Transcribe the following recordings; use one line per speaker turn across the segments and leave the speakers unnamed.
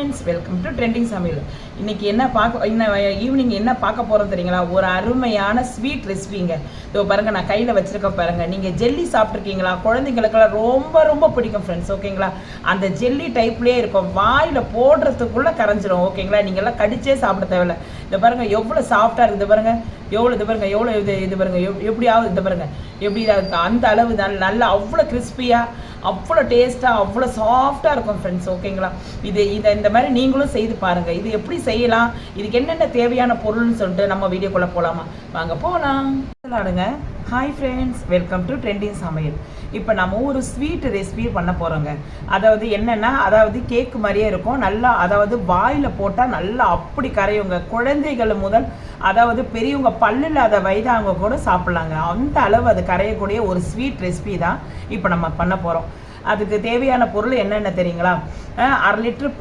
Friends, welcome to trending சமையல். இன்னைக்கு evening என்ன பார்க்க போகிறோம் தெரியுங்களா? ஒரு அருமையான ஸ்வீட் ரெசிபிங்க. இதோ பாருங்க, நான் கையில் வச்சிருக்க பாருங்க. நீங்கள் ஜெல்லி சாப்பிட்ருக்கீங்களா? குழந்தைங்களுக்கெல்லாம் ரொம்ப ரொம்ப பிடிக்கும் ஃப்ரெண்ட்ஸ். ஓகேங்களா? அந்த ஜெல்லி டைப்லேயே இருக்கும், வாயில் போடுறதுக்குள்ளே கரைஞ்சிரும். ஓகேங்களா? நீங்கள்லாம் கடிச்சே சாப்பிட தேவையில்ல. இதை பாருங்க எவ்வளோ சாஃப்டாக இருக்குது. இது பாருங்க எவ்வளோ இது பாருங்க எப்படியாவது இது பாருங்க எப்படி இருக்குது. அந்த அளவு நல்லா அவ்வளோ கிறிஸ்பியாக, அவ்வளோ டேஸ்ட்டாக, அவ்வளோ சாஃப்டாக இருக்கும் ஃப்ரெண்ட்ஸ். ஓகேங்களா? இந்த மாதிரி நீங்களும் செய்து பாருங்கள். இது எப்படி செய்யலாம், இதுக்கு என்னென்ன தேவையான பொருள்னு சொல்லிட்டு நம்ம வீடியோக்குள்ளே போகலாமா? வாங்க போகலாம். Hi friends, welcome to trending சமையல். இப்போ நம்ம ஒரு ஸ்வீட் ரெசிபி பண்ண போகிறோங்க. அதாவது என்னென்னா, அதாவது கேக்கு மாதிரியே இருக்கும். நல்லா அதாவது வாயில் போட்டால் நல்லா அப்படி கரையுங்க. குழந்தைகள் முதல் அதாவது பெரியவங்க பல்லு இல்லாத வயதாங்க கூட சாப்பிட்லாங்க. அந்த அளவு அது கரையக்கூடிய ஒரு ஸ்வீட் ரெசிபி தான் இப்போ நம்ம பண்ண போகிறோம். அதுக்கு தேவையான பொருள் என்னென்ன தெரியுங்களா? 1/2 லிட்டர்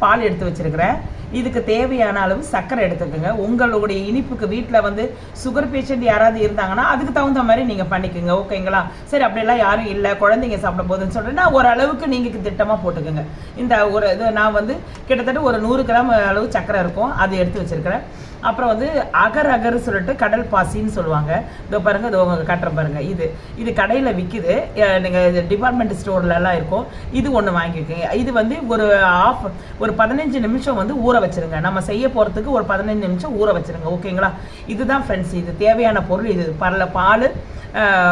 பால் எடுத்து வச்சுருக்கிறேன். இதுக்கு தேவையான அளவு சர்க்கரை எடுத்துக்கோங்க. உங்களுடைய இனிப்புக்கு வீட்டில் சுகர் பேஷண்ட் யாராவது இருந்தாங்கன்னா அதுக்கு தகுந்த மாதிரி நீங்கள் பண்ணிக்கோங்க. ஓகேங்களா? சரி, அப்படியெல்லாம் யாரும் இல்லை, குழந்தைங்க சாப்பிட போதுன்னு சொல்லிட்டு ஓரளவுக்கு நீங்கள் திட்டமாக போட்டுக்கோங்க. இந்த ஒரு இது நான் கிட்டத்தட்ட ஒரு 100 கிராம் அளவு சர்க்கரை இருக்கும், அது எடுத்து வச்சுருக்கிறேன். அப்புறம் அகர் சொல்லிட்டு கடல் பாசின்னு சொல்லுவாங்க. இதோ பாருங்கள், இது உங்கள் கட்டுற பாருங்கள். இது கடையில் விற்கிது, நீங்கள் டிபார்ட்மெண்ட் ஸ்டோர்லலாம் இருக்கும். இது ஒன்று வாங்கிக்கோங்க. இது ஒரு 15 நிமிஷம் ஊற வச்சுருங்க. நம்ம செய்ய போகிறதுக்கு ஒரு 15 நிமிஷம் ஊற வச்சுருங்க. ஓகேங்களா? இதுதான் ஃப்ரெண்ட்ஸ், இது தேவையான பொருள். இது பால்,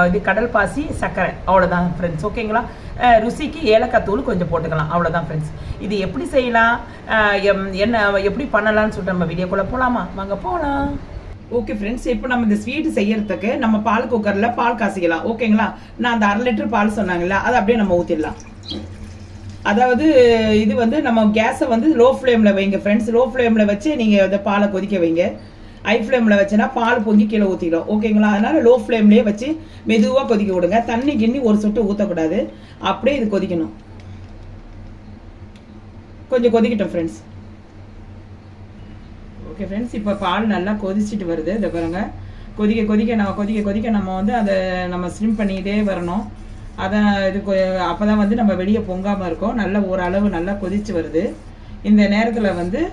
இது கடல் பாசி, சர்க்கரை, அவ்வளோதான் ஃப்ரெண்ட்ஸ். ஓகேங்களா? ருசிக்கு ஏலக்காய் தூள் கொஞ்சம் போட்டுக்கலாம், அவ்வளோதான் ஃப்ரெண்ட்ஸ். இது எப்படி செய்யலாம், எப்படி பண்ணலாம்னு சொல்லிட்டு நம்ம வீடியோக்குள்ளே போகலாமா? வாங்க போகலாம். ஓகே ஃப்ரெண்ட்ஸ், இப்போ நம்ம இந்த ஸ்வீட் செய்யறதுக்கு நம்ம பால் குக்கரில் பால் காசிக்கலாம். ஓகேங்களா? நான் அந்த 1/2 லிட்டர் பால் சொன்னாங்களா, அதை அப்படியே நம்ம ஊற்றிடலாம். அதாவது இது நம்ம கேஸை லோ ஃப்ளேமில் வைங்க ஃப்ரெண்ட்ஸ். லோ ஃப்ளேமில் வச்சு நீங்கள் இந்த பாலை கொதிக்க வைங்க. ஹை ஃப்ளேமில் வச்சுன்னா பால் பொங்கி கீழே ஊற்றிடும். ஓகேங்களா? அதனால் லோ ஃப்ளேம்லேயே வச்சு மெதுவாக கொதிக்க விடுங்க. தண்ணி கிண்ணி ஒரு சொட்டு ஊற்றக்கூடாது, அப்படியே இது கொதிக்கணும். கொஞ்சம் கொதிக்கட்டும் ஃப்ரெண்ட்ஸ். ஓகே ஃப்ரெண்ட்ஸ், இப்போ பால் நல்லா கொதிச்சுட்டு வருது. இதை பாருங்க, கொதிக்க நம்ம அதை நம்ம ஸ்ட்ரிம் பண்ணிக்கிட்டே வரணும். அதான் அப்போ தான் நம்ம வெளியே பொங்காமல் இருக்கும். நல்ல ஓரளவு நல்லா கொதிச்சு வருது. இந்த நேரத்தில்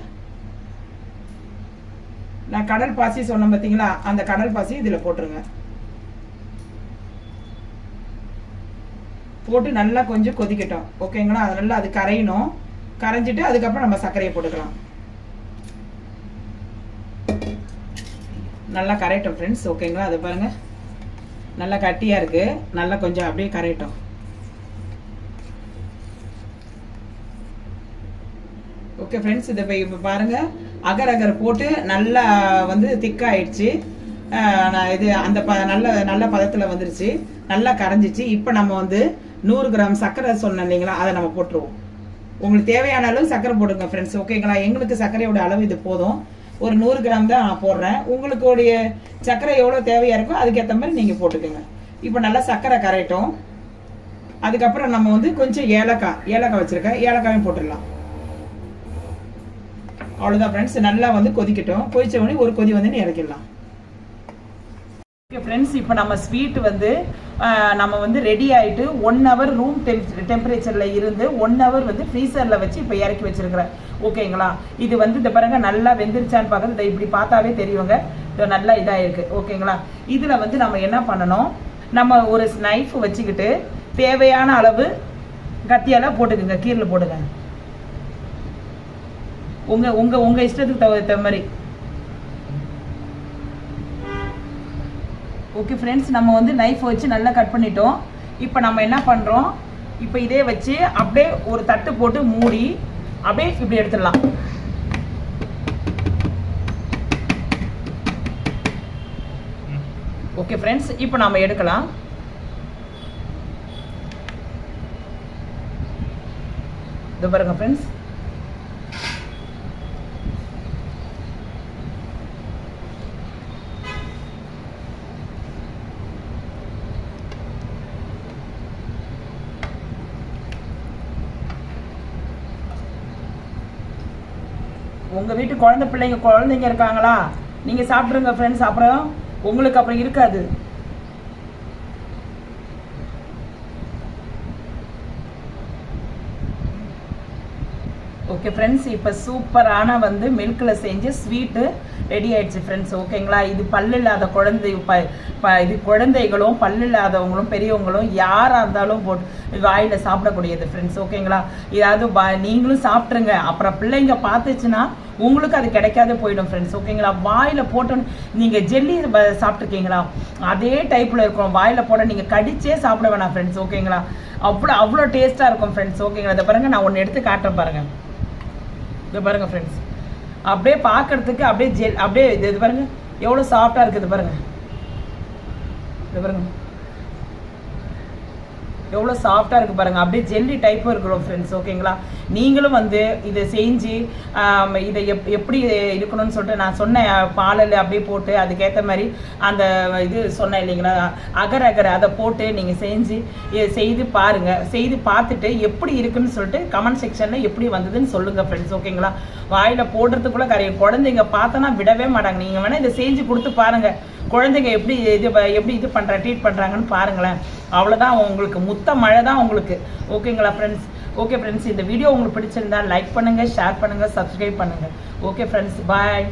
நான் கடல் பாசி சொன்னேன் பார்த்தீங்களா, அந்த கடல் பாசி இதில் போட்டுருங்க. போட்டு நல்லா கொஞ்சம் கொதிக்கட்டும். ஓகேங்களா? அது நல்லா அது கரையணும். கரைஞ்சிட்டு அதுக்கப்புறம் நம்ம சர்க்கரையை போட்டுக்கலாம். நல்லா கரையட்டும் ஃப்ரெண்ட்ஸ். ஓகேங்களா? அது பாருங்கள், நல்லா கட்டியாக இருக்குது. நல்லா கொஞ்சம் அப்படியே கரையட்டும். ஓகே ஃப்ரெண்ட்ஸ், இதை இப்போ பாருங்கள், அகர் போட்டு நல்லா திக்காயிடுச்சு. இது அந்த நல்ல பதத்தில் வந்துருச்சு, நல்லா கரைஞ்சிச்சு. இப்போ நம்ம 100 கிராம் சர்க்கரை சொன்னோம் இல்லைங்களா, அதை நம்ம போட்டுருவோம். உங்களுக்கு தேவையான அளவு சர்க்கரை போடுங்க ஃப்ரெண்ட்ஸ். ஓகேங்களா? எங்களுக்கு சர்க்கரையோட அளவு இது போதும். ஒரு 100 கிராம் தான் நான் போடுறேன். உங்களுடைய சர்க்கரை எவ்வளோ தேவையாக இருக்கோ அதுக்கேற்ற மாதிரி நீங்கள் போட்டுக்கோங்க. இப்போ நல்லா சர்க்கரை கரையட்டும். அதுக்கப்புறம் நம்ம கொஞ்சம் ஏலக்காய் வச்சுருக்கேன், ஏலக்காயும் போட்டுடலாம். அவ்வளோதான் ஃப்ரெண்ட்ஸ். நல்லா கொதிக்கட்டும். கொதிச்ச உடனே ஒரு கொதி இறக்கிடலாம். ஓகே ஃப்ரெண்ட்ஸ், இப்போ நம்ம ஸ்வீட் நம்ம ரெடி ஆகிட்டு 1 ஹவர் ரூம் டெம்பரேச்சரில் இருந்து 1 ஹவர் ஃப்ரீசரில் வச்சு இப்போ இறக்கி வச்சுருக்கிறேன். ஓகேங்களா? இது இந்த பாருங்க நல்லா வெந்துருச்சான்னு பார்க்குறது இப்படி பார்த்தாவே தெரியுங்க. இது நல்லா இதாக இருக்குது. ஓகேங்களா? இதில் நம்ம என்ன பண்ணணும், நம்ம ஒரு நைஃப் வச்சுக்கிட்டு தேவையான அளவு கத்தியால் போட்டுக்குங்க, கீரில் போடுங்க. உங்க இஷ்டத்துக்கு தகுந்த மாதிரி. ஓகே ஃப்ரெண்ட்ஸ், நம்ம நைஃப் வச்சு நல்லா கட் பண்ணிட்டோம். இப்போ நம்ம என்ன பண்ணுறோம், இப்போ இதே வச்சு அப்படியே ஒரு தட்டு போட்டு மூடி அப்படியே இப்படி எடுத்துடலாம். ஓகே ஃப்ரெண்ட்ஸ், இப்போ நம்ம எடுக்கலாம். இது பாருங்க ஃப்ரெண்ட்ஸ், உங்கள் வீட்டு குழந்தைங்க இருக்காங்களா, நீங்கள் சாப்பிட்ருங்க ஃப்ரெண்ட்ஸ். அப்புறம் உங்களுக்கு அப்புறம் இருக்காது. ஓகே ஃப்ரெண்ட்ஸ், இப்போ சூப்பரான வந்து மில்கில் செஞ்சு ஸ்வீட்டு ரெடி ஆயிடுச்சு ஃப்ரெண்ட்ஸ். ஓகேங்களா, இது பல்லு இல்லாத குழந்தை இது குழந்தைகளும் பல்லு இல்லாதவங்களும் பெரியவங்களும் யாராக இருந்தாலும் போட்டு வாயில் சாப்பிடக்கூடியது ஃப்ரெண்ட்ஸ். ஓகேங்களா, இதாவது நீங்களும் சாப்பிட்ருங்க. அப்புறம் பிள்ளைங்க பார்த்துச்சுன்னா உங்களுக்கு அது கிடைக்காத போயிடும் ஃப்ரெண்ட்ஸ். ஓகேங்களா, வாயில் போட்டோன்னு நீங்கள் ஜெல்லி சாப்பிட்ருக்கீங்களா, அதே டைப்பில் இருக்கும். வாயில் போட நீங்கள் கடிச்சே சாப்பிட வேணாம் ஃப்ரெண்ட்ஸ். ஓகேங்களா, அவ்வளோ டேஸ்ட்டாக இருக்கும் ஃப்ரெண்ட்ஸ். ஓகேங்களா, இதை பாருங்கள், நான் ஒன்று எடுத்து காட்டுறேன் பாருங்கள். இது பாருங்க ஃப்ரெண்ட்ஸ், அப்படியே பார்க்கறதுக்கு அப்படியே இது பாருங்க எவ்வளோ சாஃப்டாக இருக்குது பாருங்க. இது பாருங்க எவ்வளோ சாஃப்டாக இருக்குது பாருங்கள், அப்படியே ஜெல்லி டைப்பும் இருக்கிறோம் ஃப்ரெண்ட்ஸ். ஓகேங்களா, நீங்களும் வந்து இதை செஞ்சு இதை எப்படி இருக்கணும்னு சொல்லிட்டு நான் சொன்னேன். பாலில் அப்படியே போட்டு அதுக்கேற்ற மாதிரி அந்த இது சொன்னேன் இல்லைங்களா, அகர் அதை போட்டு நீங்கள் செய்து பாருங்கள். செய்து பார்த்துட்டு எப்படி இருக்குன்னு சொல்லிட்டு கமெண்ட் செக்ஷனில் எப்படி வந்ததுன்னு சொல்லுங்கள் ஃப்ரெண்ட்ஸ். ஓகேங்களா, வாயில் போடுறதுக்குள்ளே குழந்தைங்க பார்த்தோன்னா விடவே மாட்டாங்க. நீங்கள் வேணால் இதை செஞ்சு கொடுத்து பாருங்கள். குழந்தைங்க எப்படி இது ட்ரீட் பண்ணுறாங்கன்னு பாருங்களேன். அவ்வளோதான், உங்களுக்கு முத்த மழை தான் உங்களுக்கு. ஓகேங்களா ஃப்ரெண்ட்ஸ். ஓகே ஃப்ரெண்ட்ஸ், இந்த வீடியோ உங்களுக்கு பிடிச்சிருந்தா லைக் பண்ணுங்கள், ஷேர் பண்ணுங்கள், சப்ஸ்கிரைப் பண்ணுங்கள். ஓகே ஃப்ரெண்ட்ஸ், பாய்.